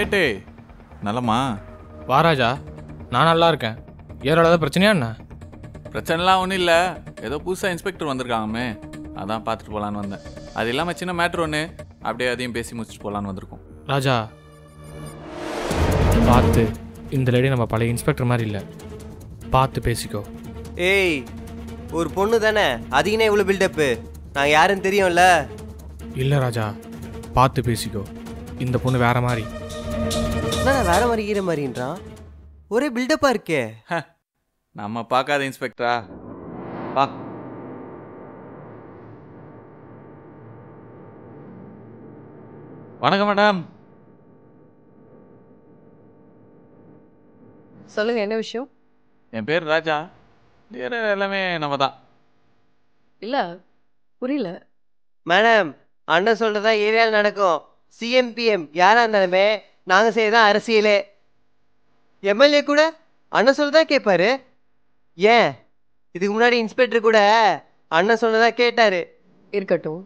ஏட்டே நலமா? வாராஜா, நான் நல்லா இருக்கேன். ஏரோட ஏதாவது பிரச்சனையா என்ன? பிரச்சனைலாம் ஒன்றும் இல்லை. ஏதோ புதுசாக இன்ஸ்பெக்டர் வந்திருக்காங்கமே, அதான் பார்த்துட்டு போகலான்னு வந்தேன். அது இல்லாமல் சின்ன மேட்ரு ஒன்று, அப்படியே அதையும் பேசி முடிச்சுட்டு போகலான்னு வந்திருக்கோம். ராஜா பார்த்து, இந்த லேடி நம்ம பழைய இன்ஸ்பெக்டர் மாதிரி இல்லை, பார்த்து பேசிக்கோ. ஏய், ஒரு பொண்ணு தானே, அதுக்குன்னே இவ்வளோ பில்டப்பு? நான் யாருன்னு தெரியும்ல. இல்லை ராஜா, பார்த்து பேசிக்கோ. இந்த பொண்ணு வேற மாதிரி. நான் வேற மாதிரி ஈர மாதிரின்றான். ஒரே பில்டப்பாக இருக்கே. நம்ம பார்க்காத இன்ஸ்பெக்டரா? பா. வணக்கம் மேடம். சொல்லுங்க, என்ன விஷயம்? என் பேர் ராஜா. எல்லாமே நம்ம தான். இல்லை, புரியல. மேடம், அண்ணன் சொல்கிறதா ஏரியாவில் நடக்கும். சிஎம்பிஎம் யாராக இருந்தாலுமே நாங்கள் செய்யதான் அரசியலே. எம்எல்ஏ கூட அண்ணன் சொல்றதா கேட்பாரு. ஏன் இதுக்கு முன்னாடி இன்ஸ்பெக்டர் கூட அண்ணன் சொன்னதா கேட்டாரு. இருக்கட்டும்,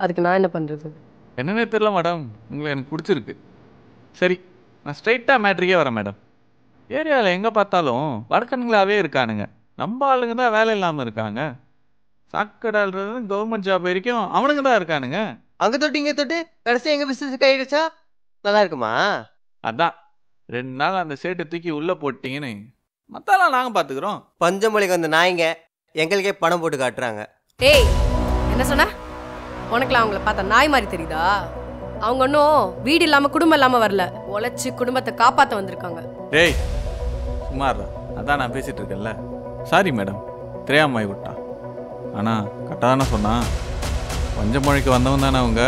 அதுக்கு நான் என்ன பண்ணுறது? என்னன்னே தெரியல மேடம், உங்களை எனக்கு பிடிச்சிருக்கு. சரி, நான் ஸ்ட்ரைட்டாக மேட்ரிக்கே வரேன் மேடம். ஏரியாவில் எங்கே பார்த்தாலும் வடக்கன்களாகவே இருக்கானுங்க. நம்ம ஆளுங்க தான் வேலை இல்லாமல் இருக்காங்க. சாக்கடால்றது கவர்மெண்ட் ஜாப் வரைக்கும் அவனுங்க தான் இருக்கானுங்க. அங்கே தொட்டு இங்கே தொட்டு கடைசி எங்கள் பிஸ்னஸ் கையிடுச்சா நல்லா இருக்குமா? அதான் 2 நாள் அந்த சேட்டை தூக்கி உள்ளே போட்டிங்கன்னு மத்தாலாம் நாங்கள் பார்த்துக்குறோம். பஞ்சமொழிக்கு வந்த நாய்ங்க எங்களுக்கே பணம் போட்டு காட்டுறாங்க. ஏய், என்ன சொன்ன? உனக்குலாம் அவங்கள பார்த்தா நாய் மாதிரி தெரியுதா? அவங்க ஒன்றும் வீடு இல்லாமல் குடும்பம் இல்லாமல் வரல, உழைச்சி குடும்பத்தை காப்பாற்ற வந்திருக்காங்க. டேய் சுமார், அதான் நான் பேசிகிட்டு இருக்கேன்ல. சாரி மேடம், தெரியாமல் விட்டான். ஆனால் கரெக்டாக சொன்னா, பஞ்சமொழிக்கு வந்தவன் தானே அவங்க.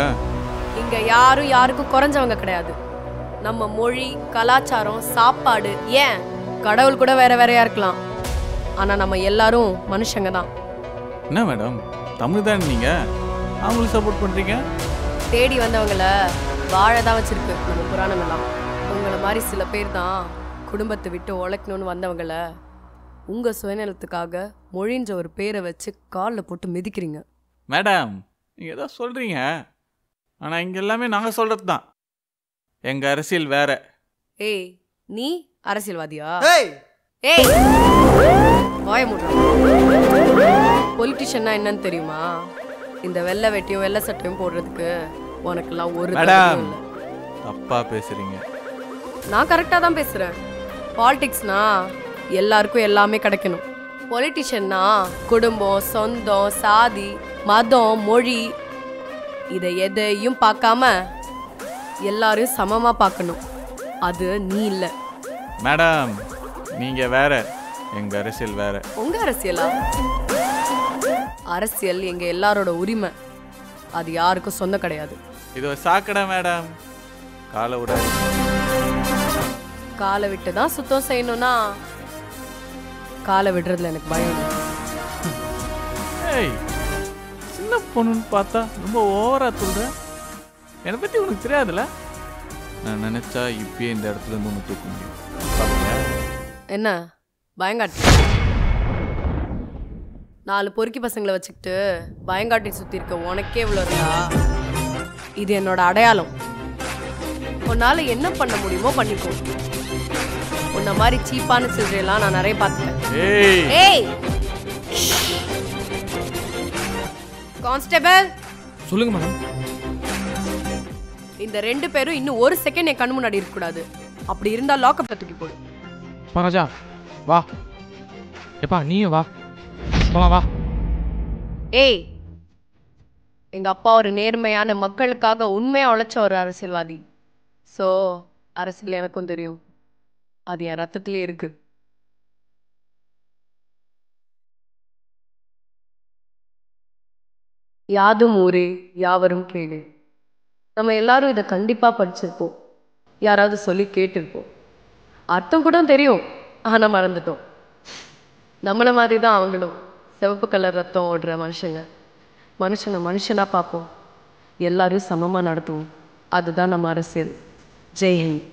இங்கே யாரும் யாருக்கும் குறைஞ்சவங்க கிடையாது. நம்ம மொழி, கலாச்சாரம், சாப்பாடு, ஏன் கடவுள் கூட வேற வேறையா இருக்கலாம். ஆனால் நம்ம எல்லாரும் மனுஷங்க தான். என்ன மேடம், தமிழ் தானே நீங்கள், அவங்களுக்கு சப்போர்ட் பண்ணுறீங்க? தேடி வந்தவங்கள வாழ தான் வச்சிருக்கு நம்ம புராணம் எல்லாம். உங்களை மாதிரி சில பேர் தான் குடும்பத்தை விட்டு உழைக்கணும்னு வந்தவங்கள உங்கள் சுயநலத்துக்காக மொழின்ற ஒரு பேரை வச்சு காலில் போட்டு மிதிக்கிறீங்க. மேடம், நீங்கள் ஏதோ சொல்கிறீங்க, ஆனால் இங்கே எல்லாமே நாங்கள் சொல்கிறது தான். எங்கள் அரசியல் வேற. ஏய், நீ அரசியல்வாதியா? ஏய் ஏய், வாய மூடுறா. பொலிட்டிஷியன்னா என்னன்னு தெரியுமா? இந்த வெள்ளை வெட்டியும் வெள்ளை சட்டையும் போடுறதுக்கு உனக்கெல்லாம் ஒரு மேடம் தப்பா பேசுறீங்க. நான் கரெக்டாக தான் பேசுகிறேன். பாலிடிக்ஸ்னா எல்லாருக்கும் எல்லாமே கிடைக்கணும். பொலிட்டிஷியன்னா குடும்பம், சொந்தம், சாதி, மதம், மொழி, இதை எதையும் பார்க்காம எல்லாரையும் சமமாக பார்க்கணும். அது நீ இல்லை மேடம், நீங்கள் வேற, எங்கள் அரசியல் வேற. உங்க அரசியலா? அரசியல் எங்க எல்லாரோட உரிமை, அது யாருக்கும் சொந்தம் கிடையாது. இது ஒரு சாக்கடை மேடம், காலை விட. காலை விட்டு தான் சுத்தம் செய்யணும்னா காலை விடுறதுல எனக்கு பயம் இல்லை. ஏய், சின்ன பொண்ணுன்னு பார்த்தா ரொம்ப ஓவரா சொல்ற. என்னை பற்றி உனக்கு தெரியாதுல்ல? நான் நினைச்சா இப்பயே இந்த இடத்துல இருந்து ஒன்று தூக்க முடியும். என்ன பயங்காட்டி? 4 பொறுக்கி பசங்களை வச்சுக்கிட்டு பயங்காட்டி சுற்றி இருக்க உனக்கே இவ்வளோ இருந்தா இது என்னோட அடையாளம். உன்னால என்ன பண்ண முடியுமோ பண்ணிக்கோ. உன்ன மாதிரி சீப்பான சில்லறையெல்லாம் நான் நிறைய பார்த்துட்டேன். ஏய் கான்ஸ்டபிள், சொல்லுங்க மேடம். இந்த 2 பேரும் இன்னும் 1 செகண்ட் என் கண்ணு முன்னாடி இருக்கக்கூடாது. அப்படி இருந்தா லாக்கப்ல தூக்கி போடு. ராஜா வா. எப்பா நீயும் வா, போலாம் வா. ஏய், எங்க அப்பா ஒரு நேர்மையான, மக்களுக்காக உண்மையா உழைச்ச ஒரு அரசியல்வாதி. ஸோ அரசியல் எனக்கும் தெரியும், அது என் ரத்தத்திலே இருக்கு. யாதும் ஊரே யாவரும் கேளு. நம்ம எல்லாரும் இதை கண்டிப்பா படிச்சிருப்போம், யாராவது சொல்லி கேட்டிருப்போம். அர்த்தம் கூட தெரியும், ஆனா மறந்துட்டோம். நம்மளை மாதிரி தான் அவங்களும் சிவப்பு கலர் ரத்தம் ஓடுற மனுஷங்க. மனுஷனை மனுஷனா பார்ப்போம், எல்லாரையும் சமமாக நடத்துவோம். அதுதான் நம்ம அரசியல். ஜெய் ஹிந்த்.